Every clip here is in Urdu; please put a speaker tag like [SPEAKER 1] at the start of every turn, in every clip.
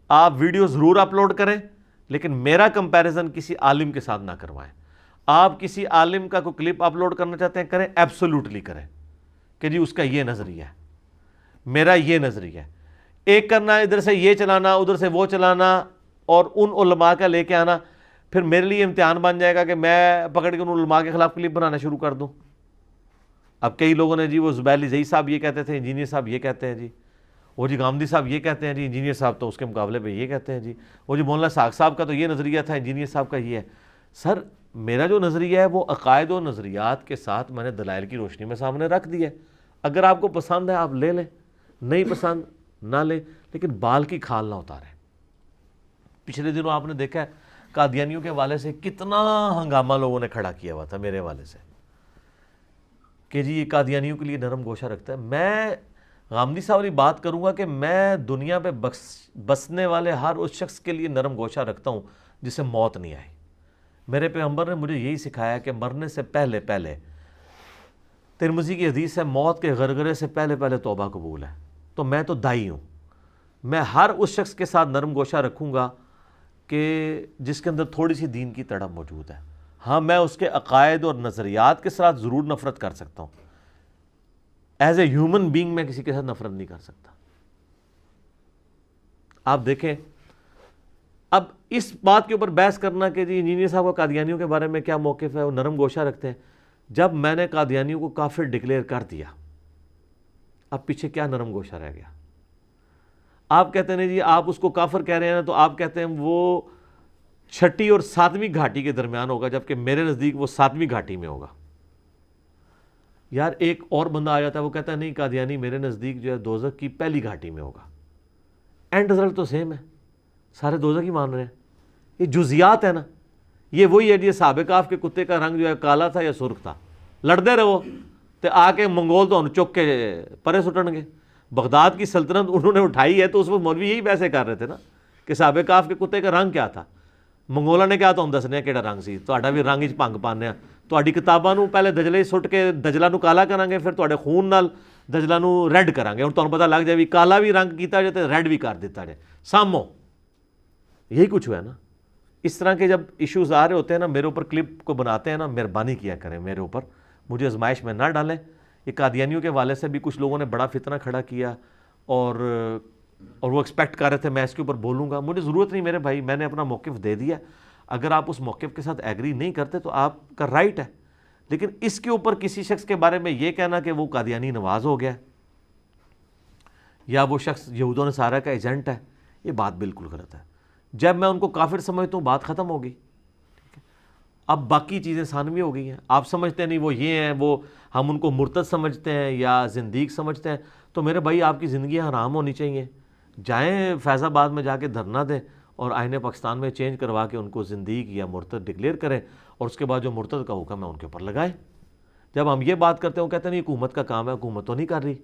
[SPEAKER 1] آپ ویڈیو ضرور اپلوڈ کریں لیکن میرا کمپیریزن کسی عالم کے ساتھ نہ کروائیں. آپ کسی عالم کا کوئی کلپ اپلوڈ کرنا چاہتے ہیں کریں, ایبسولوٹلی کریں کہ جی اس کا یہ نظریہ ہے, میرا یہ نظریہ ہے. ایک کرنا ادھر سے یہ چلانا ادھر سے وہ چلانا اور ان علماء کا لے کے آنا, پھر میرے لیے امتحان بن جائے گا کہ میں پکڑ کے ان علماء کے خلاف کلپ بنانا شروع کر دوں. اب کئی لوگوں نے جی وہ زبیر زئی صاحب یہ کہتے تھے, انجینئر صاحب یہ کہتے ہیں جی, وہ جی گامدی صاحب یہ کہتے ہیں جی, انجینئر صاحب تو اس کے مقابلے پہ یہ کہتے ہیں جی, وہ جی مولانا ساق صاحب کا تو یہ نظریہ تھا, انجینئر صاحب کا یہ ہے. سر میرا جو نظریہ ہے وہ عقائد و نظریات کے ساتھ میں نے دلائل کی روشنی میں سامنے رکھ دیا ہے. اگر آپ کو پسند ہے آپ لے لیں, نہیں پسند نہ لیں, لیکن بال کی کھال نہ اتاریں. پچھلے دنوں آپ نے دیکھا ہے قادیانیوں کے حوالے سے کتنا ہنگامہ لوگوں نے کھڑا کیا ہوا تھا میرے حوالے سے کہ جی یہ قادیانیوں کے لیے نرم گوشہ رکھتا ہے. میں غامدی صاحب والی بات کروں گا کہ میں دنیا پہ بسنے والے ہر اس شخص کے لیے نرم گوشہ رکھتا ہوں جسے موت نہیں آئی. میرے پیغمبر نے مجھے یہی سکھایا کہ مرنے سے پہلے ترمذی کی حدیث ہے موت کے غرغرے سے پہلے توبہ قبول ہے. تو میں تو دائی ہوں, میں ہر اس شخص کے ساتھ نرم گوشہ رکھوں گا کہ جس کے اندر تھوڑی سی دین کی تڑپ موجود ہے. ہاں میں اس کے عقائد اور نظریات کے ساتھ ضرور نفرت کر سکتا ہوں, ایز اے ہیومن بینگ میں کسی کے ساتھ نفرت نہیں کر سکتا. آپ دیکھیں اب اس بات کے اوپر بحث کرنا کہ جی انجینئر صاحب کا قادیانیوں کے بارے میں کیا موقف ہے, وہ نرم گوشہ رکھتے ہیں. جب میں نے قادیانیوں کو کافر ڈکلیئر کر دیا اب پیچھے کیا نرم گوشہ رہ گیا؟ آپ کہتے ہیں جی آپ اس کو کافر کہہ رہے ہیں تو آپ کہتے ہیں وہ 6 اور 7ویں گھاٹی کے درمیان ہوگا, جبکہ میرے نزدیک وہ 7ویں گھاٹی میں ہوگا. یار ایک اور بندہ آ جاتا ہے وہ کہتا ہے نہیں قادیانی میرے نزدیک جو ہے دوزخ کی پہلی گھاٹی میں ہوگا. اینڈ رزلٹ تو سیم ہے, سارے دوزخ ہی مان رہے ہیں. یہ جزیات ہے نا, یہ وہی ہے جی صحابہ کہف کے کتے کا رنگ جو ہے کالا تھا یا سرخ تھا, لڑتے رہو تو آ کے منگول تو انہوں چک کے پرے سٹن گے. بغداد کی سلطنت انہوں نے اٹھائی ہے تو اس وقت مولوی یہی بحثیں کر رہے تھے نا کہ صحابہ کہف کے کتے کا رنگ کیا تھا. منگولا نے کہا تو ہم دسنے کہڑا رنگ سی, تہاڈا بھی رنگ 'چ بھنگ پانے آ, تہاڈی کتاباں نو پہلے دجلے سٹ کے دجلہ نو کالا کریں گے, پھر تہاڈے خون نال دجلہ نو ریڈ کریں گے. ہن تہانوں پتہ لگ جائے بھی کالا بھی رنگ کیتا جائے تے ریڈ بھی کر دیتا جائے, سامو یہی کچھ ہوا ہے نا. اس طرح کے جب ایشوز آ رہے ہوتے ہیں نا, میرے اوپر کلپ کو بناتے ہیں نا, مہربانی کیا کریں میرے اوپر, مجھے آزمائش میں نہ ڈالیں. یہ قادیانیوں کے حوالے سے بھی کچھ لوگوں نے بڑا فتنہ کھڑا کیا اور وہ ایکسپیکٹ کر رہے تھے میں اس کے اوپر بولوں گا. مجھے ضرورت نہیں میرے بھائی, میں نے اپنا موقف دے دیا. اگر آپ اس موقف کے ساتھ ایگری نہیں کرتے تو آپ کا رائٹ ہے, لیکن اس کے اوپر کسی شخص کے بارے میں یہ کہنا کہ وہ قادیانی نواز ہو گیا یا وہ شخص یہود و نصارہ کا ایجنٹ ہے, یہ بات بالکل غلط ہے. جب میں ان کو کافر سمجھتا ہوں بات ختم ہوگی. اب باقی چیزیں ثانوی ہو گئی ہیں. آپ سمجھتے ہیں نہیں وہ یہ ہیں, وہ ہم ان کو مرتد سمجھتے ہیں یا زندیق سمجھتے ہیں, تو میرے بھائی آپ کی زندگیاں حرام ہونی چاہیے. جائیں فیض آباد میں جا کے دھرنا دیں اور آئین پاکستان میں چینج کروا کے ان کو زندیق یا مرتد ڈکلیئر کریں, اور اس کے بعد جو مرتد کا حکم ہے ان کے اوپر لگائیں. جب ہم یہ بات کرتے ہیں وہ کہتے ہیں نہیں حکومت کا کام ہے, حکومت تو نہیں کر رہی,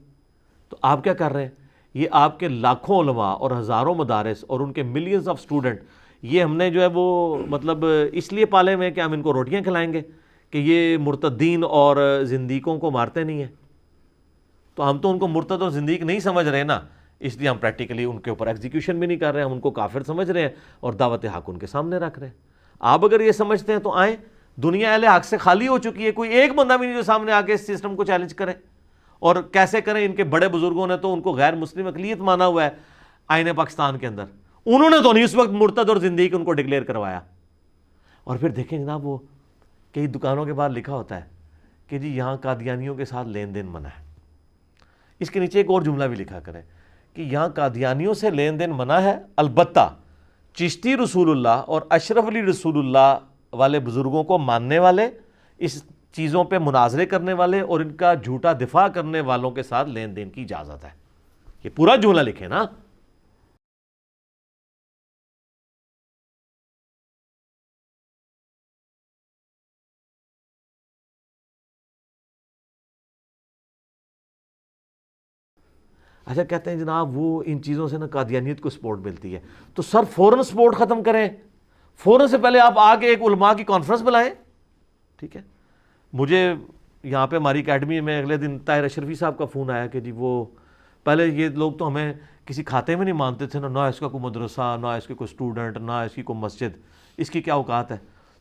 [SPEAKER 1] تو آپ کیا کر رہے ہیں؟ یہ آپ کے لاکھوں علماء اور ہزاروں مدارس اور ان کے ملینز آف سٹوڈنٹ, یہ ہم نے جو ہے وہ مطلب اس لیے پالے ہوئے کہ ہم ان کو روٹیاں کھلائیں گے کہ یہ مرتدین اور زندیقوں کو مارتے نہیں ہیں. تو ہم تو ان کو مرتد اور زندیق نہیں سمجھ رہے نا, اس لیے ہم پریکٹیکلی ان کے اوپر ایگزیکیوشن بھی نہیں کر رہے ہیں, ہم ان کو کافر سمجھ رہے ہیں اور دعوت حق ان کے سامنے رکھ رہے ہیں. آپ اگر یہ سمجھتے ہیں تو آئیں, دنیا اہل حق سے خالی ہو چکی ہے, کوئی ایک بندہ بھی نہیں جو سامنے آ کے اس سسٹم کو چیلنج کرے. اور کیسے کریں؟ ان کے بڑے بزرگوں نے تو ان کو غیر مسلم اقلیت مانا ہوا ہے آئین پاکستان کے اندر, انہوں نے تو نہیں اس وقت مرتد اور زندیق ان کو ڈکلیئر کروایا. اور پھر دیکھیں جناب وہ کئی دکانوں کے بعد لکھا ہوتا ہے کہ جی یہاں قادیانیوں کے ساتھ لین دین منع ہے. اس کے نیچے ایک اور جملہ بھی لکھا کریں کہ یہاں قادیانیوں سے لین دین منع ہے, البتہ چشتی رسول اللہ اور اشرف علی رسول اللہ والے بزرگوں کو ماننے والے, اس چیزوں پہ مناظرے کرنے والے اور ان کا جھوٹا دفاع کرنے والوں کے ساتھ لین دین کی اجازت ہے. یہ پورا جملہ لکھیں نا. اچھا کہتے ہیں جناب وہ ان چیزوں سے نا قادیانیت کو سپورٹ ملتی ہے, تو سر فوراً سپورٹ ختم کریں, فوراً سے پہلے آپ آ کے ایک علماء کی کانفرنس بلائیں. ٹھیک ہے, مجھے یہاں پہ ہماری اکیڈمی میں اگلے دن طاہر اشرفی صاحب کا فون آیا کہ جی وہ پہلے یہ لوگ تو ہمیں کسی کھاتے میں نہیں مانتے تھے، نہ اس کا کوئی مدرسہ، نہ اس کے کوئی اسٹوڈنٹ، نہ اس کی کوئی مسجد، اس کی کیا اوقات ہے.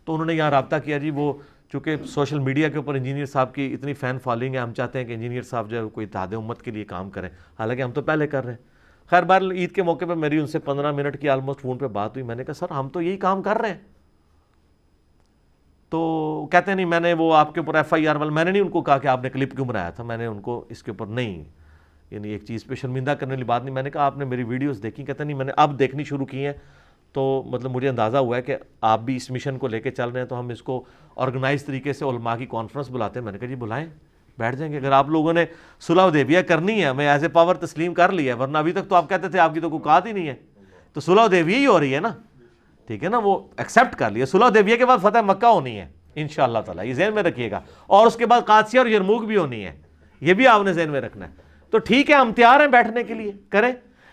[SPEAKER 1] تو انہوں نے یہاں رابطہ کیا جی. وہ چونکہ سوشل میڈیا کے اوپر انجینئر صاحب کی اتنی فین فالوئنگ ہے، ہم چاہتے ہیں کہ انجینئر صاحب جو ہے کوئی اتحاد امت کے لیے کام کریں، حالانکہ ہم تو پہلے کر رہے ہیں. خیر بار عید کے موقع پہ میری ان سے 15 منٹ کی آلموسٹ فون پہ بات ہوئی. میں نے کہا سر ہم تو یہی کام کر رہے ہیں. تو کہتے نہیں میں نے وہ آپ کے اوپر FIR والا، میں نے نہیں ان کو کہا کہ آپ نے کلپ کیوں بنایا تھا، میں نے ان کو اس کے اوپر نہیں، یعنی ایک چیز پہ شرمندہ کرنے والی بات نہیں. میں نے کہا آپ نے میری ویڈیوز دیکھی؟ کہتے نہیں میں نے اب دیکھنی شروع کی ہیں، تو مطلب مجھے اندازہ ہوا ہے کہ آپ بھی اس مشن کو لے کے چل رہے ہیں، تو ہم اس کو آرگنائز طریقے سے علماء کی کانفرنس بلاتے ہیں. میں نے کہا جی بلائیں، بیٹھ جائیں گے. اگر آپ لوگوں نے صلح حدیبیہ کرنی ہے، میں ایز اے پاور تسلیم کر لیا ہے، ورنہ ابھی تک تو آپ کہتے تھے آپ کی تو کوئی بات ہی نہیں ہے. تو صلح حدیبیہ ہی ہو رہی ہے نا، ٹھیک ہے نا، وہ ایکسیپٹ کر لیا. صلح حدیبیہ کے بعد فتح مکہ ہونی ہے انشاءاللہ تعالیٰ، یہ ذہن میں رکھیے گا. اور اس کے بعد قادسیہ اور یرموک بھی ہونی ہے، یہ بھی آپ نے ذہن میں رکھنا ہے. تو ٹھیک ہے، ہم تیار ہیں بیٹھنے کے لیے، کریں،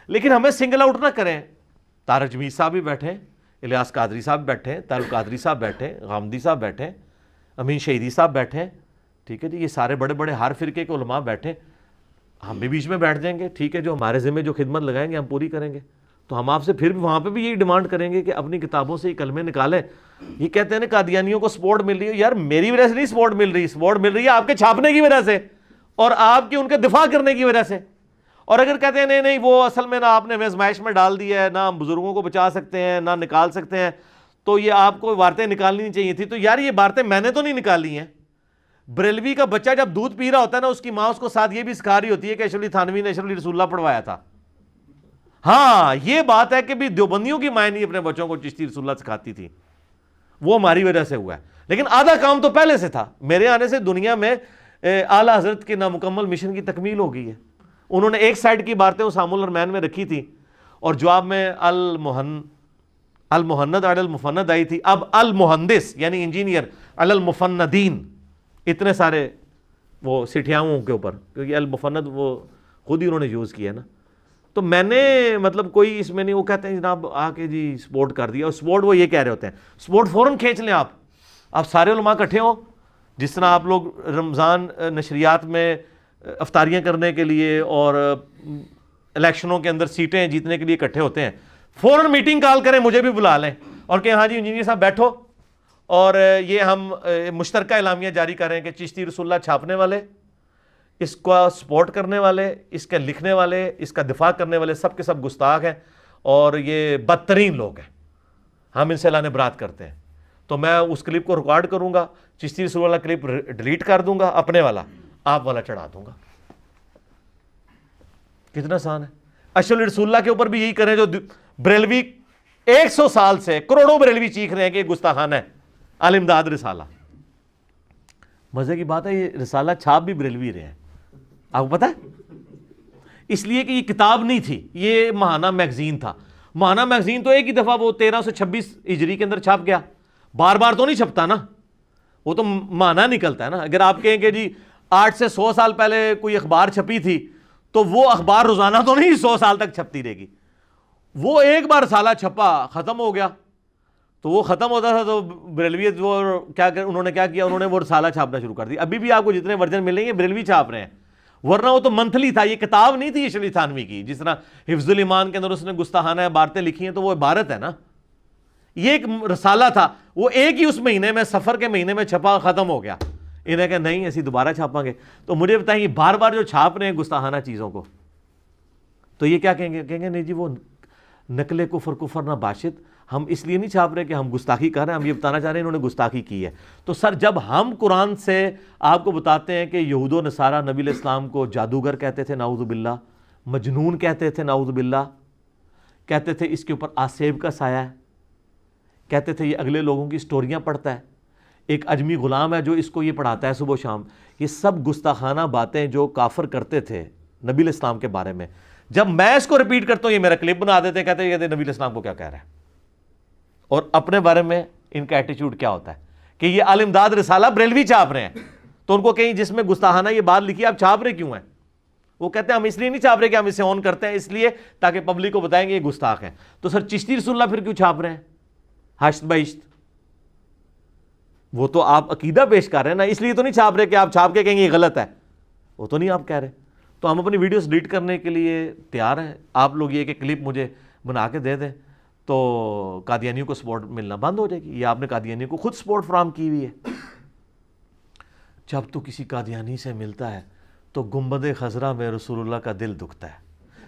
[SPEAKER 1] لیکن ہمیں سنگل آؤٹ نہ کریں. طارق جمیل صاحب بھی بیٹھیں، الیاس قادری صاحب بیٹھیں، طارق قادری صاحب بیٹھیں، غامدی صاحب بیٹھیں، امین شہیدی صاحب بیٹھیں، ٹھیک ہے جی، یہ سارے بڑے بڑے ہر فرقے کے علماء بیٹھیں. ہم بھی بیچ میں بیٹھ جائیں گے، ٹھیک ہے، جو ہمارے ذمہ جو خدمت لگائیں گے ہم پوری کریں گے. تو ہم آپ سے پھر بھی وہاں پہ بھی یہی ڈیمانڈ کریں گے کہ اپنی کتابوں سے یہ کلمے نکالیں. یہ کہتے ہیں نا قادیانیوں کو سپورٹ مل رہی ہے، یار میری وجہ سے نہیں سپورٹ مل رہی، سپورٹ مل رہی ہے آپ کے چھاپنے کی وجہ سے اور آپ کی ان کے دفاع کرنے کی وجہ سے. اور اگر کہتے ہیں نہیں وہ اصل میں نہ آپ نے آزمائش میں ڈال دیا ہے، نہ ہم بزرگوں کو بچا سکتے ہیں، نہ نکال سکتے ہیں، تو یہ آپ کو عبارتیں نکالنی نہیں چاہیے تھی. تو یار یہ عبارتیں میں نے تو نہیں نکالی ہیں. بریلوی کا بچہ جب دودھ پی رہا ہوتا ہے نا، اس کی ماں اس کو ساتھ یہ بھی سکھا رہی ہوتی ہے کہ اشرف علی تھانوی نے اشرف علی رسول اللہ پڑھوایا تھا. ہاں یہ بات ہے کہ بھی دیوبندیوں کی مائیں نہیں اپنے بچوں کو چشتی رسول اللہ سکھاتی تھی، وہ ہماری وجہ سے ہوا ہے. لیکن آدھا کام تو پہلے سے تھا. میرے آنے سے دنیا میں اعلیٰ حضرت کے نامکمل مشن کی تکمیل ہو گئی ہے. انہوں نے ایک سائڈ کی باتیں اسام الرحمین میں رکھی تھی اور جواب میں المہند علی المفند آئی تھی. اب المہندس یعنی انجینئر علی المفندین، اتنے سارے وہ سٹھیاؤں کے اوپر، کیونکہ المفند وہ خود ہی انہوں نے یوز کیا نا. تو میں نے مطلب کوئی اس میں نہیں، وہ کہتے ہیں جناب آ کے جی سپورٹ کر دیا، اور سپورٹ وہ یہ کہہ رہے ہوتے ہیں سپورٹ فوراً کھینچ لیں. آپ سارے علماء اکٹھے ہوں، جس طرح آپ لوگ رمضان نشریات میں افطاریاں کرنے کے لیے اور الیکشنوں کے اندر سیٹیں جیتنے کے لیے اکٹھے ہوتے ہیں، فوراً میٹنگ کال کریں، مجھے بھی بلا لیں اور کہ ہاں جی انجینئر صاحب بیٹھو، اور یہ ہم مشترکہ اعلامیہ جاری کر رہے ہیں کہ چشتی رسول اللہ چھاپنے والے، اس کا سپورٹ کرنے والے، اس کے لکھنے والے، اس کا دفاع کرنے والے سب کے سب گستاخ ہیں اور یہ بدترین لوگ ہیں، ہم ان سے اعلان برات کرتے ہیں. تو میں اس کلپ کو ریکارڈ کروں گا، چشتی رسول اللہ کلپ ڈیلیٹ کر دوں گا، اپنے والا آپ والا چڑھا دوں گا. کتنا آسان ہے. اشرف علی رسول اللہ کے اوپر بھی یہی کریں جو بریلوی 100 سال سے کروڑوں بریلوی چیخ رہے ہیں کہ یہ گستاخانہ ہے. الامداد رسالہ، مزے کی بات ہے یہ رسالہ چھاپ بھی بریلوی رہے ہیں، آپ کو پتہ ہے، اس لیے کہ یہ کتاب نہیں تھی، یہ ماہانہ میگزین تھا. ماہانہ میگزین تو ایک ہی دفعہ وہ 1326 ہجری کے اندر چھپ گیا، بار بار تو نہیں چھپتا نا، وہ تو ماہانہ نکلتا ہے نا. اگر آپ کہیں کہ جی 8 سے 100 سال پہلے کوئی اخبار چھپی تھی تو وہ اخبار روزانہ تو نہیں 100 سال تک چھپتی رہے گی. وہ ایک بار رسالہ چھپا ختم ہو گیا، تو وہ ختم ہوتا تھا تو بریلویت وہ انہوں نے کیا کیا، انہوں نے وہ رسالہ چھاپنا شروع کر دیا. ابھی بھی آپ کو جتنے ورژن ملیں گے بریلوی چھاپ رہے ہیں، ورنہ وہ تو منتھلی تھا، یہ کتاب نہیں تھی اشرف علی تھانوی کی. جس طرح حفظ الایمان کے اندر اس نے گستاخانہ عبارتیں لکھی ہیں تو وہ عبارت ہے نا، یہ ایک رسالہ تھا، وہ ایک ہی اس مہینے میں سفر کے مہینے میں چھپا ختم ہو گیا. انہیں کہ نہیں ایسی دوبارہ چھاپاں گے. تو مجھے بتائیں یہ بار بار جو چھاپ رہے ہیں گستاخانہ چیزوں کو، تو یہ کیا کہیں گے نہیں جی وہ نقل کفر نہ باشد، ہم اس لیے نہیں چھاپ رہے کہ ہم گستاخی کر رہے ہیں، ہم یہ بتانا چاہ رہے ہیں انہوں نے گستاخی کی ہے. تو سر جب ہم قرآن سے آپ کو بتاتے ہیں کہ یہود و نصارہ نبی علیہ السلام کو جادوگر کہتے تھے نعوذ باللہ، مجنون کہتے تھے نعوذ باللہ، کہتے تھے اس کے اوپر آسیب کا سایہ ہے، کہتے تھے یہ اگلے لوگوں کی سٹوریاں پڑھتا ہے، ایک اجمی غلام ہے جو اس کو یہ پڑھاتا ہے صبح و شام، یہ سب گستاخانہ باتیں جو کافر کرتے تھے نبی علیہ السلام کے بارے میں، جب میں اس کو ریپیٹ کرتا ہوں یہ میرا کلپ بنا دیتے ہیں، کہتے ہیں نبی علیہ السلام کو کیا کہہ رہا ہے. اور اپنے بارے میں ان کا ایٹیچیوڈ کیا ہوتا ہے کہ یہ الامداد رسالہ بریلوی چھاپ رہے ہیں. تو ان کو کہیں جس میں گستاخانہ یہ بات لکھی آپ چھاپ رہے کیوں ہیں؟ وہ کہتے ہیں ہم اس لیے نہیں چھاپ رہے کہ ہم اسے آن کرتے ہیں، اس لیے تاکہ پبلک کو بتائیں گے یہ گستاخ ہیں. تو سر چشتی رسول اللہ پھر کیوں چھاپ رہے ہیں ہشت بہشت؟ وہ تو آپ عقیدہ پیش کر رہے ہیں نا، اس لیے تو نہیں چھاپ رہے کہ آپ چھاپ کے کہیں گے یہ غلط ہے، وہ تو نہیں آپ کہہ رہے. تو ہم اپنی ویڈیوز ڈیلیٹ کرنے کے لیے تیار ہیں. آپ لوگ یہ کہ کلپ مجھے بنا کے دے دیں تو قادیانیوں کو سپورٹ ملنا بند ہو جائے گی. یہ آپ نے قادیانیوں کو خود سپورٹ فراہم کی ہوئی ہے. جب تو کسی قادیانی سے ملتا ہے تو گنبد خضرا میں رسول اللہ کا دل دکھتا ہے.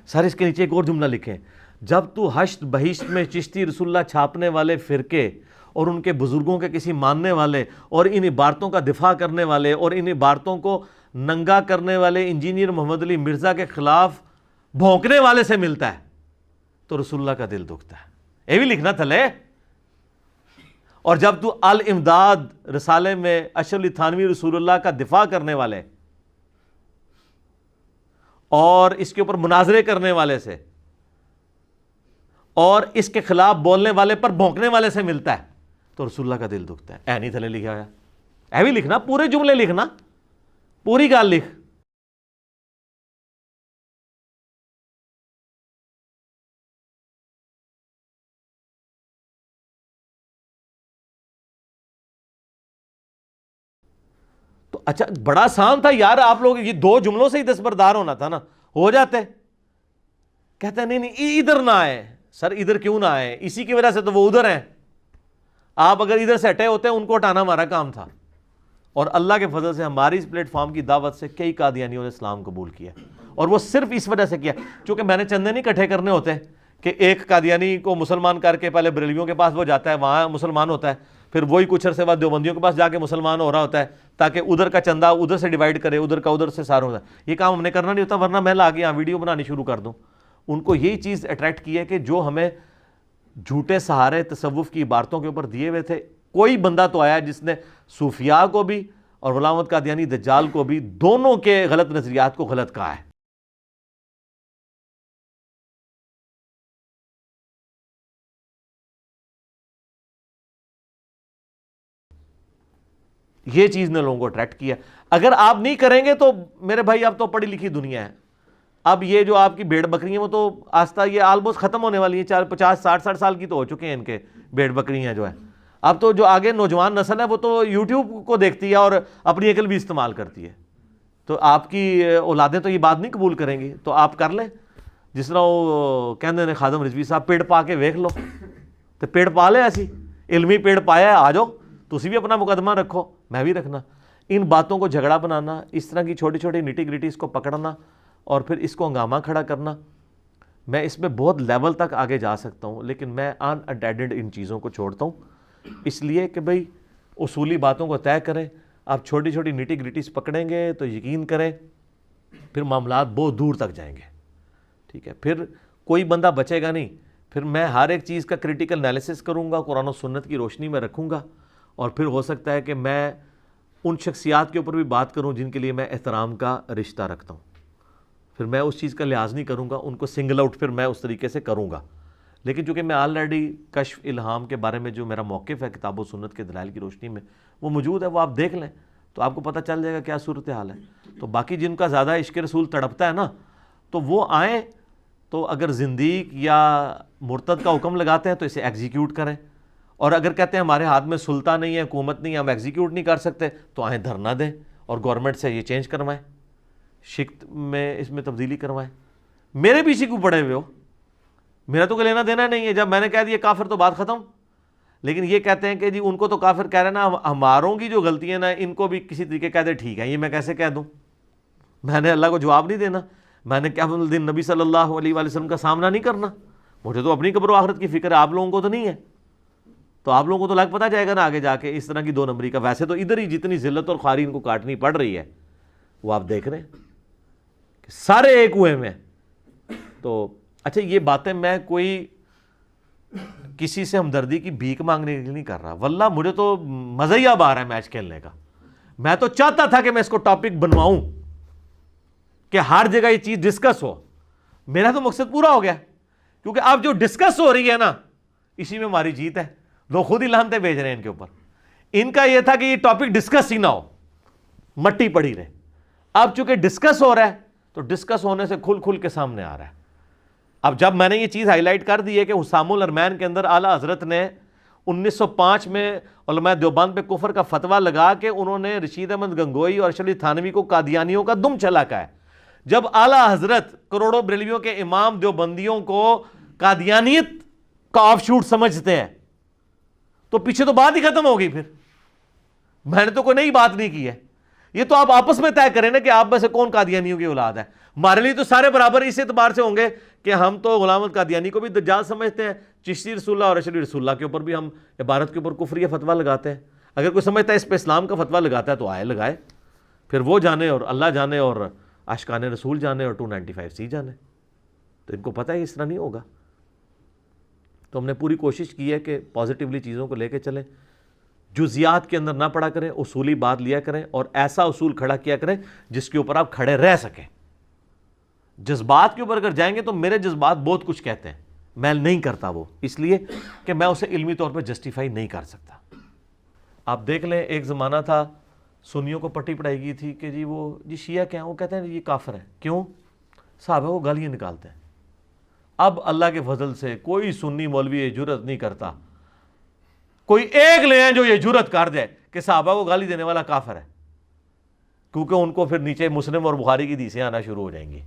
[SPEAKER 1] سر اس کے نیچے ایک اور جملہ لکھیں, جب تو حشت بہشت میں چشتی رسول اللہ چھاپنے والے فرقے اور ان کے بزرگوں کے کسی ماننے والے اور ان عبارتوں کا دفاع کرنے والے اور ان عبارتوں کو ننگا کرنے والے انجینئر محمد علی مرزا کے خلاف بھونکنے والے سے ملتا ہے تو رسول اللہ کا دل دکھتا ہے. یہ بھی لکھنا تھلے. اور جب تو الامداد رسالے میں اشرف علی تھانوی رسول اللہ کا دفاع کرنے والے اور اس کے اوپر مناظرے کرنے والے سے اور اس کے خلاف بولنے والے پر بھونکنے والے سے ملتا ہے تو رسول اللہ کا دل دکھتا ہے. اے نہیں تھلے لکھا ہوا, اے بھی لکھنا, پورے جملے لکھنا, پوری گال لکھ. تو اچھا بڑا آسان تھا یار, آپ لوگ یہ 2 جملوں سے ہی دستبردار ہونا تھا نا, ہو جاتے. کہتے ہیں نہیں ادھر نہ آئے. سر ادھر کیوں نہ آئے, اسی کی وجہ سے تو وہ ادھر ہیں. آپ اگر ادھر سے ہٹے ہوتے ان کو ہٹانا ہمارا کام تھا. اور اللہ کے فضل سے ہماری اس پلیٹ فارم کی دعوت سے کئی قادیانیوں نے اسلام قبول کیا, اور وہ صرف اس وجہ سے کیا چونکہ میں نے چندے نہیں اکٹھے کرنے ہوتے کہ ایک قادیانی کو مسلمان کر کے پہلے بریلویوں کے پاس وہ جاتا ہے, وہاں مسلمان ہوتا ہے, پھر وہی کچھ عرصے بعد دیوبندیوں کے پاس جا کے مسلمان ہو رہا ہوتا ہے تاکہ ادھر کا چندہ ادھر سے ڈیوائیڈ کرے, ادھر کا ادھر سے سارا ہوتا ہے. یہ کام ہم نے کرنا نہیں ہوتا, ورنہ میں لا کے یہاں ویڈیو بنانی شروع کر دوں. ان کو یہی چیز اٹریکٹ کی ہے کہ جو ہمیں جھوٹے سہارے تصوف کی عبارتوں کے اوپر دیے ہوئے تھے, کوئی بندہ تو آیا جس نے صوفیاء کو بھی اور غلام احمد قادیانی دجال کو بھی دونوں کے غلط نظریات کو غلط کہا ہے. یہ چیز نے لوگوں کو اٹریکٹ کیا. اگر آپ نہیں کریں گے تو میرے بھائی اب تو پڑھی لکھی دنیا ہے. اب یہ جو آپ کی بھیڑ بکری ہیں وہ تو آہستہ یہ آلموسٹ ختم ہونے والی ہیں. 50 60 سال کی تو ہو چکے ہیں ان کے بھیڑ بکریاں جو ہے. اب تو جو آگے نوجوان نسل ہے وہ تو یوٹیوب کو دیکھتی ہے اور اپنی عقل بھی استعمال کرتی ہے. تو آپ کی اولادیں تو یہ بات نہیں قبول کریں گی, تو آپ کر لیں جس طرح وہ کہندے نے خادم رضوی صاحب, پیڑ پا کے ویکھ لو. تو پیڑ پا لے, ایسی علمی پیڑ پایا ہے, آ جاؤ تسی بھی اپنا مقدمہ رکھو, میں بھی رکھنا. ان باتوں کو جھگڑا بنانا, اس طرح کی چھوٹی چھوٹی نٹی گریٹیز کو پکڑنا اور پھر اس کو ہنگامہ کھڑا کرنا, میں اس میں بہت لیول تک آگے جا سکتا ہوں, لیکن میں ان اٹینڈڈ ان چیزوں کو چھوڑتا ہوں اس لیے کہ بھئی اصولی باتوں کو طے کریں. آپ چھوٹی چھوٹی نٹی گریٹیز پکڑیں گے تو یقین کریں پھر معاملات بہت دور تک جائیں گے. ٹھیک ہے, پھر کوئی بندہ بچے گا نہیں. پھر میں ہر ایک چیز کا کریٹیکل انالیسس کروں گا, قرآن و سنت کی روشنی میں رکھوں گا, اور پھر ہو سکتا ہے کہ میں ان شخصیات کے اوپر بھی بات کروں جن کے لیے میں احترام کا رشتہ رکھتا ہوں. پھر میں اس چیز کا لحاظ نہیں کروں گا, ان کو سنگل آؤٹ پھر میں اس طریقے سے کروں گا. لیکن چونکہ میں آلریڈی کشف الہام کے بارے میں جو میرا موقف ہے کتاب و سنت کے دلائل کی روشنی میں وہ موجود ہے, وہ آپ دیکھ لیں تو آپ کو پتہ چل جائے گا کیا صورتحال ہے. تو باقی جن کا زیادہ عشق رسول تڑپتا ہے نا, تو وہ آئیں, تو اگر زندیق یا مرتد کا حکم لگاتے ہیں تو اسے ایگزیکیوٹ کریں, اور اگر کہتے ہیں ہمارے ہاتھ میں سلطہ نہیں ہے, حکومت نہیں ہے, ہم ایگزیکیوٹ نہیں کر سکتے, تو آئیں دھرنا دیں اور گورنمنٹ سے یہ چینج کروائیں, شکت میں اس میں تبدیلی کروائیں. میرے پیچھے کیوں پڑے ہوئے ہو, میرا تو کوئی لینا دینا نہیں ہے. جب میں نے کہہ دیا کافر تو بات ختم. لیکن یہ کہتے ہیں کہ جی ان کو تو کافر کہہ رہے ہیں نا, ہماروں کی جو غلطیاں نا ان کو بھی کسی طریقے کہہ دے ٹھیک ہے. یہ میں کیسے کہہ دوں, میں نے اللہ کو جواب نہیں دینا, میں نے قیامت الدین نبی صلی اللہ علیہ وآلہ وسلم کا سامنا نہیں کرنا. مجھے تو اپنی قبر و آخرت کی فکر ہے, آپ لوگوں کو تو نہیں ہے. تو آپ لوگوں کو تو لگ پتہ جائے گا نا آگے جا کے اس طرح کی 2 نمبری کا. ویسے تو ادھر ہی جتنی ذلت اور خواری ان کو کاٹنی پڑ رہی ہے وہ آپ دیکھ رہے ہیں کہ سارے ایک ہوئے میں. تو اچھا یہ باتیں میں کوئی کسی سے ہمدردی کی بھیک مانگنے کے لیے نہیں کر رہا, واللہ مجھے تو مزہ ہی اب آ رہا ہے میچ کھیلنے کا. میں تو چاہتا تھا کہ میں اس کو ٹاپک بنواؤں کہ ہر جگہ یہ چیز ڈسکس ہو. میرا تو مقصد پورا ہو گیا, کیونکہ اب جو ڈسکس ہو رہی ہے نا اسی میں ہماری جیت ہے. لوگ خود ہی لانتے بھیج رہے ہیں ان کے اوپر. ان کا یہ تھا کہ یہ ٹاپک ڈسکس ہی نہ ہو, مٹی پڑی رہے. اب چونکہ ڈسکس ہو رہا ہے تو ڈسکس ہونے سے کھل کھل کے سامنے آ رہا ہے. اب جب میں نے یہ چیز ہائی لائٹ کر دی ہے کہ حسام الارمین کے اندر اعلیٰ حضرت نے 1905 میں علماء دیوبند پہ کفر کا فتویٰ لگا کے انہوں نے رشید احمد گنگوئی اور اشرف علی تھانوی کو قادیانیوں کا دم چلاکا ہے. جب اعلیٰ حضرت کروڑوں بریلویوں کے امام دیوبندیوں کو قادیانیت کا آف شوٹ سمجھتے ہیں تو پیچھے تو بات ہی ختم ہو گئی. پھر میں نے تو کوئی نئی بات نہیں کی ہے. یہ تو آپ آپس میں طے کریں نا کہ آپ میں سے کون قادیانیوں کی اولاد ہے. ہمارے لیے تو سارے برابر اس اعتبار سے ہوں گے کہ ہم تو غلام احمد قادیانی کو بھی دجال سمجھتے ہیں, چشتی رسول اللہ اور اشعری رسول اللہ کے اوپر بھی ہم عبارت کے اوپر کفریہ فتویٰ لگاتے ہیں. اگر کوئی سمجھتا ہے اس پہ اسلام کا فتویٰ لگاتا ہے تو آئے لگائے, پھر وہ جانے اور اللہ جانے اور عاشقان رسول جانے اور 295C جانے. تو ان کو پتہ ہے اس طرح نہیں ہوگا. تو ہم نے پوری کوشش کی ہے کہ پازیٹیولی چیزوں کو لے کے چلیں, جزیات کے اندر نہ پڑا کریں, اصولی بات لیا کریں اور ایسا اصول کھڑا کیا کریں جس کے اوپر آپ کھڑے رہ سکیں. جذبات کے اوپر اگر جائیں گے تو میرے جذبات بہت کچھ کہتے ہیں, میں نہیں کرتا وہ, اس لیے کہ میں اسے علمی طور پہ جسٹیفائی نہیں کر سکتا. آپ دیکھ لیں ایک زمانہ تھا سنیوں کو پٹی پڑھائی گئی تھی کہ جی شیعہ کیا ہیں, وہ کہتے ہیں یہ کافر ہیں. کیوں؟ صحابہ وہ گالیاں نکالتے ہیں. اب اللہ کے فضل سے کوئی سنی مولوی یہ جرت نہیں کرتا, کوئی ایک لے ہیں جو یہ جرت کر دے کہ صحابہ کو گالی دینے والا کافر ہے, کیونکہ ان کو پھر نیچے مسلم اور بخاری کی حدیثیں آنا شروع ہو جائیں گی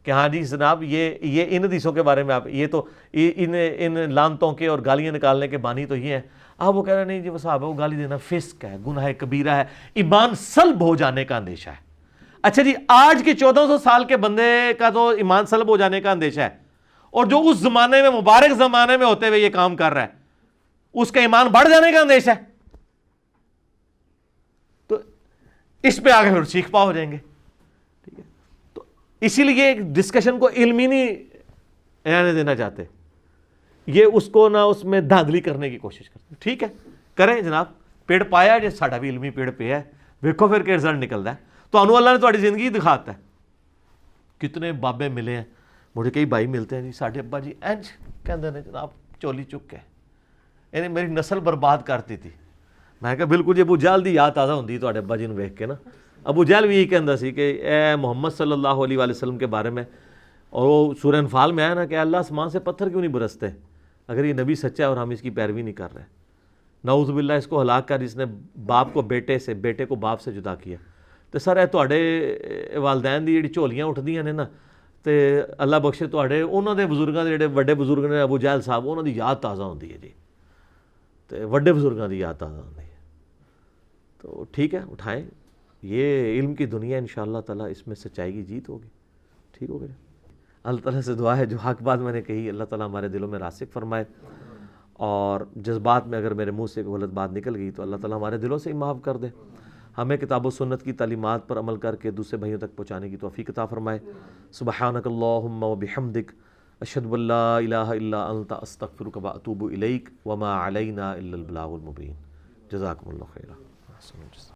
[SPEAKER 1] کہ ہاں جی جناب یہ ان حدیثوں کے بارے میں آپ یہ تو ان لانتوں کے اور گالیاں نکالنے کے بانی تو یہ ہیں. اب وہ کہہ رہے ہیں نہیں جی وہ صحابہ کو گالی دینا فسق ہے, گناہ کبیرہ ہے, ایمان سلب ہو جانے کا اندیشہ ہے. اچھا جی آج کے 1400 سال کے بندے کا تو ایمان سلب ہو جانے کا اندیشہ ہے, اور جو اس زمانے میں مبارک زمانے میں ہوتے ہوئے یہ کام کر رہا ہے اس کا ایمان بڑھ جانے کا اندیشہ ہے. تو اس پہ آگے پھر سیکھ پا ہو جائیں گے. ٹھیک ہے, تو اسی لیے ڈسکشن کو علمی نہیں رہنے دینا چاہتے, یہ اس کو نہ اس میں دھاندلی کرنے کی کوشش کرتے. ٹھیک ہے کریں جناب, پیڑ پایا جی ساڈا بھی علمی پیڑ پہ ہے, ویکھو پھر کہ رزلٹ نکلتا ہے. تو انو اللہ نے تھوڑی زندگی دکھاتا ہے. کتنے بابے ملے ہیں, مجھے کئی بھائی ملتے ہیں جی ساڈے ابا جی انج کہندے نے جناب چولی چک کے یعنی میری نسل برباد کرتی تھی. میں کہا بالکل جی ابو جہل دی یاد تازہ ہوندی تواڈے ابا جی نوں ویکھ کے نا. ابو جہل بھی یہی کہندا سی کہ اے محمد صلی اللہ علیہ وآلہ وسلم کے بارے میں, اور وہ سورہ انفال میں آیا نا کہ اللہ آسمان سے پتھر کیوں نہیں برستے اگر یہ نبی سچا ہے اور ہم اس کی پیروی نہیں کر رہے. نعوذ باللہ اس کو ہلاک کر جس نے باپ کو بیٹے سے, بیٹے کو باپ سے جدا کیا. تو سر اے تواڈے والدین دی جڑی جھولیاں اٹھدیاں نے نا, تے اللہ بخشے تواڈے انہاں دے بزرگاں دے جڑے وڈے بزرگ نے ابو جہل صاحب, انہاں دی یاد تازہ ہوندی ہے جی, تے وڈے بزرگاں دی یاد تازہ ہوندی ہے. تو ٹھیک ہے اٹھائیں, یہ علم کی دنیا انشاءاللہ تعالیٰ اس میں سچائی کی جیت ہوگی. ٹھیک ہوگا. اللہ تعالیٰ سے دعا ہے جو حق بات میں نے کہی اللہ تعالیٰ ہمارے دلوں میں راسخ فرمائے, اور جذبات میں اگر میرے منہ سے کوئی غلط بات نکل گئی تو اللہ تعالیٰ ہمارے دلوں سے ہی معاف کر دے. ہمیں کتاب و سنت کی تعلیمات پر عمل کر کے دوسرے بھائیوں تک پہنچانے کی توفیق عطا فرمائے. سبحانک اللہم و بحمدک اشہد ان لا الہ الا انت استغفرک و اتوب الیک وما علینا الا البلاغ المبین. جزاکم اللہ خیرا.